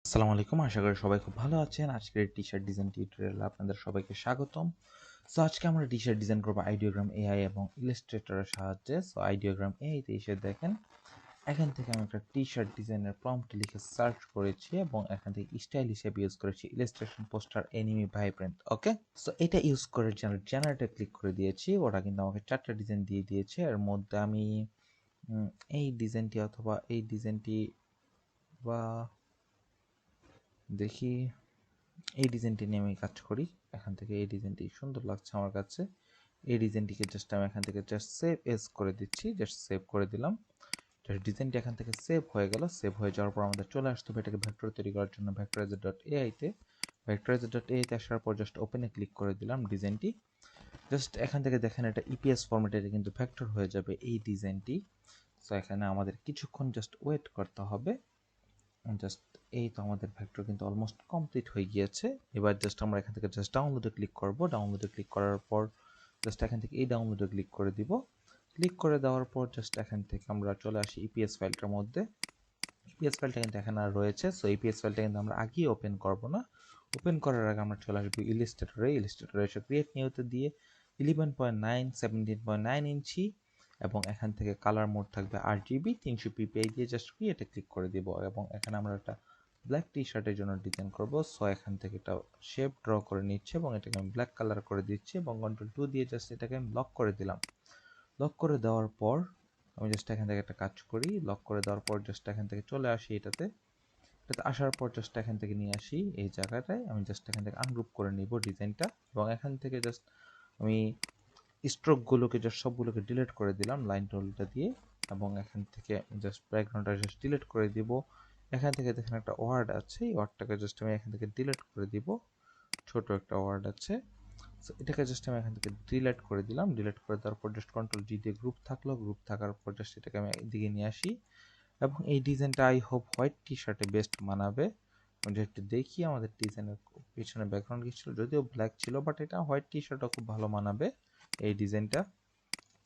আসসালামু আলাইকুম, আশা করি সবাই খুব ভালো আছেন। আজকের টি-শার্ট ডিজাইন টিউটোরিয়ালে আপনাদের সবাইকে স্বাগতম। সো আজকে আমরা টি-শার্ট ডিজাইন করবো আইডিওগ্রাম এআই এবং ইলাস্ট্রেটরের সাহায্যে। সো আইডিওগ্রাম এআই তে এসে দেখেন, এখান থেকে আমি একটা টি-শার্ট ডিজাইনের প্রম্পট লিখে সার্চ করেছি এবং এখান থেকে স্টাইল হিসেবে ইউজ করেছি ইলাস্ট্রেশন, পোস্টার, এনিমি, ভাইব্রেন্ট। ওকে, সো এটা ইউজ করে জেনারেটে ক্লিক করে দিয়েছি। ওরা কিন্তু আমাকে 4টা ডিজাইন দিয়ে দিয়েছে। এর মধ্যে আমি এই ডিজাইনটি অথবা এই ডিজাইনটি বা দেখি, এই ডিজাইনটি নিয়ে আমি কাজ করি। এখান থেকে এই ডিজাইনটি সুন্দর লাগছে আমার কাছে। এই ডিজাইনটিকে জাস্ট আমি এখান থেকে জাস্ট সেভ এজ করে দিচ্ছি, জাস্ট সেভ করে দিলাম। জাস্ট ডিজাইনটি এখান থেকে সেভ হয়ে গেল। সেভ হয়ে যাওয়ার পর আমাদের চলে আসতে হবে এটাকে ভেক্টর তৈরি করার জন্য ভেক্টরাইজার ডট এআইতে। ভেক্টরাইজার ডট এআইতে আসার পর জাস্ট ওপেনে ক্লিক করে দিলাম ডিজাইনটি। জাস্ট এখান থেকে দেখেন এটা ইপিএস ফরম্যাটে কিন্তু ভেক্টর হয়ে যাবে এই ডিজাইনটি। সো এখানে আমাদের কিছুক্ষণ জাস্ট ওয়েট করতে হবে। জাস্ট এই তো আমাদের ভেক্টর কিন্তু অলমোস্ট কমপ্লিট হয়ে গিয়েছে। এবার জাস্ট আমরা এখান থেকে জাস্ট ডাউনলোডে ক্লিক করব। ডাউনলোডে ক্লিক করার পর জাস্ট এখান থেকে এই ডাউনলোডে ক্লিক করে দিব। ক্লিক করে দেওয়ার পর জাস্ট এখান থেকে আমরা চলে আসি ইপিএস ফাইলটার মধ্যে। ইপিএস ফাইলটা কিন্তু এখানে আর রয়েছে। সো ইপিএস ফাইলটা কিন্তু আমরা আগেই ওপেন করব না। ওপেন করার আগে আমরা চলে আসবো ইলিস্ট্রেটরে। ইলিস্ট্রেটরে এসে ক্রিয়েট নিউতে দিয়ে 11.9 17.9 ইঞ্চি এবং এখান থেকে কালার মোড থাকবে RGB 300 ppi দিয়ে জাস্ট ক্রিয়েটে ক্লিক করে দিব এবং এখানে আমরা একটা ব্ল্যাক টি শার্টের জন্য ডিজাইন করব। সো এখান থেকে এটা শেপ ড্র করে নিচ্ছে এবং এটাকে আমি ব্ল্যাক কালার করে দিচ্ছি এবং কন্ট্রোল 2 দিয়ে জাস্ট এটাকে আমি লক করে দিলাম। লক করে দেওয়ার পর আমি জাস্ট এখান থেকে একটা কাজ করি। লক করে দেওয়ার পর জাস্ট এখান থেকে চলে আসি এটাতে আসার পর জাস্ট এখান থেকে নিয়ে আসি এই জায়গাটায়। আমি জাস্ট এখান থেকে আনগ্রুপ করে নিব ডিজাইনটা এবং এখান থেকে জাস্ট আমি স্ট্রোকগুলোকে জাস্ট সবগুলোকে ডিলিট করে দিলাম লাইন টুলটা দিয়ে এবং এখান থেকে জাস্ট ব্যাকগ্রাউন্ডটা জাস্ট ডিলিট করে দিব। এখান থেকে দেখেন একটা ওয়ার্ড আছে, এই ওয়ার্ডটাকে জাস্ট আমি এখান থেকে ডিলিট করে দিব। ছোট একটা ওয়ার্ড আছে, সো এটাকে জাস্ট আমি এখান থেকে ডিলিট করে দিলাম। ডিলিট করে দেওয়ার পর জাস্ট কন্ট্রোল জি দিয়ে গ্রুপ থাকলো। গ্রুপ থাকার পর জাস্ট এটাকে আমি এদিকে নিয়ে আসি এবং এই ডিজাইনটা আই হোপ হোয়াইট টি শার্টে বেস্ট মানাবে। যেহেতু দেখি আমাদের ডিজাইনের পিছনে ব্যাকগ্রাউন্ড কি ছিল, যদিও ব্ল্যাক ছিল, বাট এটা হোয়াইট টি শার্টও খুব ভালো মানাবে এই ডিজাইনটা।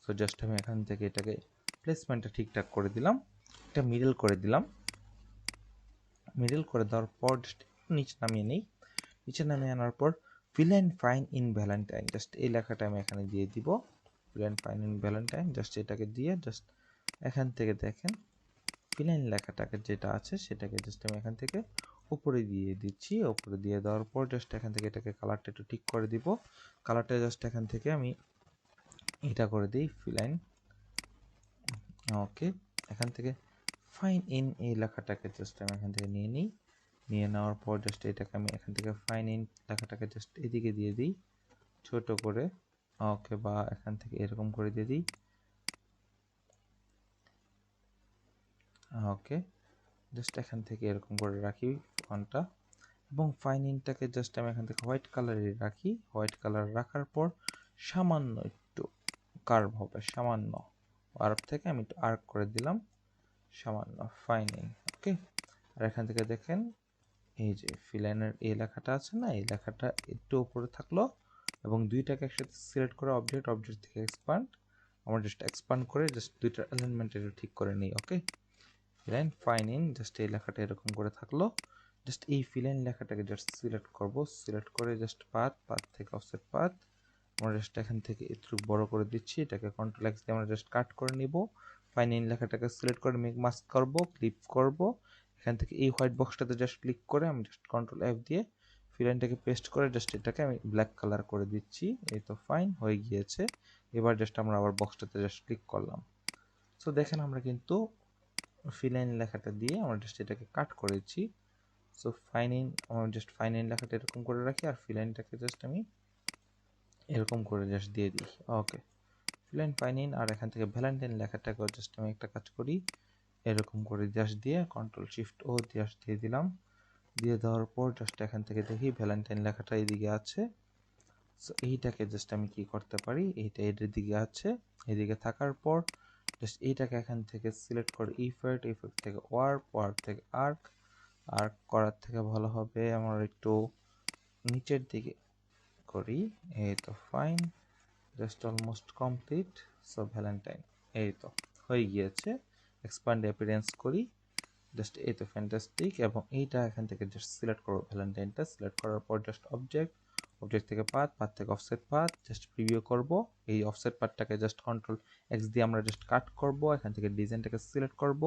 সো জাস্ট আমি এখান থেকে এটাকে প্লেসমেন্টটা ঠিকঠাক করে দিলাম। এটা মিডল করে দিলাম। মিডল করে দেওয়ার পর জাস্ট নিচে নামিয়ে নেই। নিচে নামিয়ে আনার পর feel and fine in Valentine, just এই লেখাটা আমি এখানে দিয়ে দিব। Feel and fine in Valentine, just এটাকে দিয়ে জাস্ট এখান থেকে দেখেন ফিলাইন লেখাটাকে যেটা আছে সেটাকে জাস্ট আমি এখান থেকে উপরে দিয়ে দিচ্ছি। উপরে দিয়ে দেওয়ার পর জাস্ট এখান থেকে এটাকে কালারটা একটু ঠিক করে দিব। কালারটা জাস্ট এখান থেকে আমি এটা করে দিই ফিলাইন। ওকে, এখান থেকে ফাইন ইন এই লেখাটাকে জাস্ট আমি এখান থেকে নিয়ে নিই। নিয়ে নেওয়ার পর জাস্ট এটাকে আমি এখান থেকে ফাইন ইন লেখাটাকে জাস্ট এদিকে দিয়ে দিই ছোট করে। ওকে, বা এখান থেকে এরকম করে দিয়ে দিই। ওকে, জাস্ট এখান থেকে এরকম করে রাখি ফন্টটা এবং ফাইনিংটাকে জাস্ট আমি এখান থেকে হোয়াইট কালারে রাখি। হোয়াইট কালার রাখার পর সামান্য একটু কার্ভ হবে, সামান্য কার্ভ থেকে আমি একটু আর্ক করে দিলাম সামান্য ফাইনিং। ওকে, আর এখান থেকে দেখেন এই যে ফিলাইনের এই লেখাটা আছে না, এই লেখাটা একটু উপরে থাকলো এবং দুইটাকে একসাথে সিলেক্ট করে অবজেক্ট থেকে এক্সপান্ড, আমরা জাস্ট এক্সপান্ড করে জাস্ট দুইটার অ্যালাইনমেন্ট এটা ঠিক করে নিই। ওকে, ফিলাইন ফাইনিং জাস্ট এই লেখাটা এরকম করে থাকলো। জাস্ট এই ফিলাইন লেখাটাকে জাস্ট সিলেক্ট করব। সিলেক্ট করে জাস্ট পাথ থেকে অফসেট পাথ আমরা জাস্ট এখান থেকে একটু বড় করে দিচ্ছি। এটাকে কন্ট্রোল এক্স দিয়ে আমরা জাস্ট কাট করে নিব। ফাইনাল লেখাটাকে সিলেক্ট করে মেক মাস্ক করব, ক্লিপ করব। এখান থেকে এই হোয়াইট বক্সটাতে জাস্ট ক্লিক করে আমি জাস্ট কন্ট্রোল এফ দিয়ে ফিলাইনটাকে পেস্ট করে জাস্ট এটাকে আমি ব্ল্যাক কালার করে দিচ্ছি। এই তো ফাইন হয়ে গিয়েছে। এবার জাস্ট আমরা আবার বক্সটাতে জাস্ট ক্লিক করলাম। সো দেখেন আমরা কিন্তু ফিলাইন লেখাটা দিয়ে আমরা জাস্ট এটাকে কাট করেছি। সো ফাইনিং আমার জাস্ট ফাইনাল লেখাটা এরকম করে রাখি আর ফিলাইনটাকে জাস্ট আমি এরকম করে জাস্ট দিয়ে দিই। ওকে, ফিলাইন ফাইনিং আর এখান থেকে ভ্যালেন্টাইন লেখাটাকেও জাস্ট আমি একটা কাজ করি এরকম করে জাস্ট দিয়ে কন্ট্রোল শিফট ও জাস্ট দিয়ে দিলাম। দিয়ে দেওয়ার পর জাস্ট এখান থেকে দেখি ভ্যালেন্টাইন লেখাটা এইদিকে আছে। সো এইটাকে জাস্ট আমি কি করতে পারি, এইটা এর দিকে আছে, এদিকে থাকার পর জাস্ট এইটাকে এখান থেকে সিলেক্ট করে ইফেক্ট থেকে ওয়ার্প থেকে আর্ক করার থেকে ভালো হবে আমার একটু নিচের দিকে করি। এই তো fine, just almost complete. So Valentine এই তো হয়ে গিয়েছে। এক্সপ্যান্ড অ্যাপিয়ারেন্স করি জাস্ট এই তো ফ্যান্টাস্টিক। এবং এইটা এখান থেকে জাস্ট সিলেক্ট করবো, ভ্যালেন্টাইনটা সিলেক্ট করার পর জাস্ট অবজেক্ট থেকে পাথ থেকে অফসেট পাথ জাস্ট প্রিভিউ করব। এই অফসেট পাথটাকে জাস্ট কন্ট্রোল এক্স দিয়ে আমরা জাস্ট কাট করব। এখান থেকে ডিজাইনটাকে সিলেক্ট করব,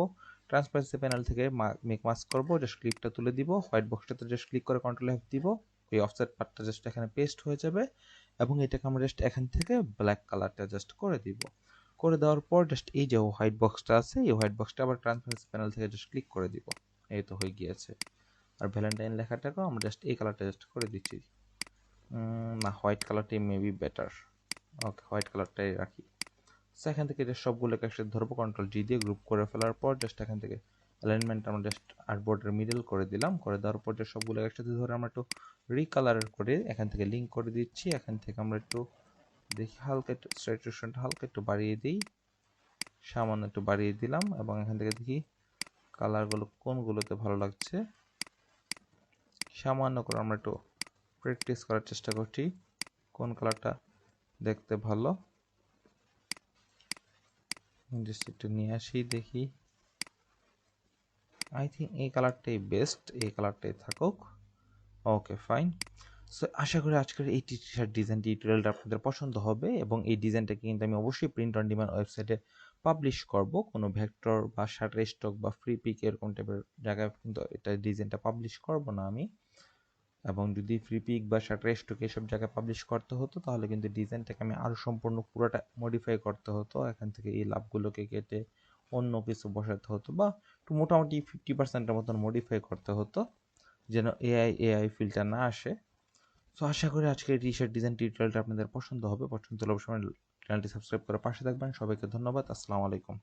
ট্রান্সপারেন্সি প্যানেল থেকে মেক মাস্ক করব, জাস্ট ক্লিপটা তুলে দিব, হোয়াইট বক্সটাতে জাস্ট ক্লিক করে কন্ট্রোল এফ দিব, এই অফসেট পাথটা জাস্ট এখানে পেস্ট হয়ে যাবে। এবং এটাকে আমরা জাস্ট এখান থেকে ব্ল্যাক কালারটা জাস্ট করে দিব। করে দেওয়ার পর জাস্ট এই যে হোয়াইট বক্সটা আছে, এই হোয়াইট বক্সটা আবার ট্রান্সপারেন্সি প্যানেল থেকে জাস্ট ক্লিক করে দিব। এই তো হয়ে গিয়েছে। আর ভ্যালেন্টাইন লেখাটাকেও আমরা জাস্ট এই কালারটা জাস্ট করে দিচ্ছি। না, হোয়াইট কালারটাই মেবি বেটার। ওকে, হোয়াইট কালারটাই রাখি। সো এখান থেকে জাস্ট সবগুলোকে একসাথে ধরবো, কন্ট্রোল জি দিয়ে গ্রুপ করে ফেলার পর জাস্ট এখান থেকে অ্যালাইনমেন্ট আমরা জাস্ট আর্টবোর্ডের মিডল করে দিলাম। করে দেওয়ার পর জাস্ট সবগুলো একসাথে ধরে আমরা একটু রিকালার করে এখান থেকে লিঙ্ক করে দিচ্ছি। এখান থেকে আমরা একটু দেখি হালকা একটু স্যাচুরেশনটা হালকা একটু বাড়িয়ে দিই, সামান্য একটু বাড়িয়ে দিলাম। এবং এখান থেকে দেখি কালারগুলো কোনগুলোতে ভালো লাগছে, সামান্য করে আমরা একটু প্র্যাকটিস করার চেষ্টা করছি কোন কালারটা দেখতে ভালো। জাস্ট একটু নিয়ে আসি দেখি। আই থিঙ্ক এই কালারটাই বেস্ট, এই কালারটাই থাকুক। Okay fine. সো আশা করি আজকের এই টি শার্ট ডিজাইন টিউটোরিয়ালটা আপনাদের পছন্দ হবে। এবং এই ডিজাইনটাকে কিন্তু আমি অবশ্যই প্রিন্ট অন ডিমান্ড ওয়েবসাইটে পাবলিশ করব। কোনো ভেক্টর বা শার্টের স্টক বা ফ্রি পিক এরকম টাইপের জায়গায় কিন্তু এটা ডিজাইনটা পাবলিশ করব না আমি। এবং যদি ফ্রি পিক বা শার্টের স্টক এসব জায়গায় পাবলিশ করতে হতো তাহলে কিন্তু ডিজাইনটাকে আমি আরও সম্পূর্ণ পুরোটা মডিফাই করতে হতো। এখান থেকে এই লাভগুলোকে কেটে অন্য কিছু বসাতে হতো, বা একটু মোটামুটি 50%-এর মতন মডিফাই করতে হতো যেন এআই ফিল্টার না আসে। সো আশা করি আজকের টি শার্ট ডিজাইন টিউটোরিয়ালটা আপনাদের পছন্দ হবে। পছন্দ হলে অবশ্যই চ্যানেলটি সাবস্ক্রাইব করে পাশে থাকবেন। সবাইকে ধন্যবাদ। আসসালামু আলাইকুম।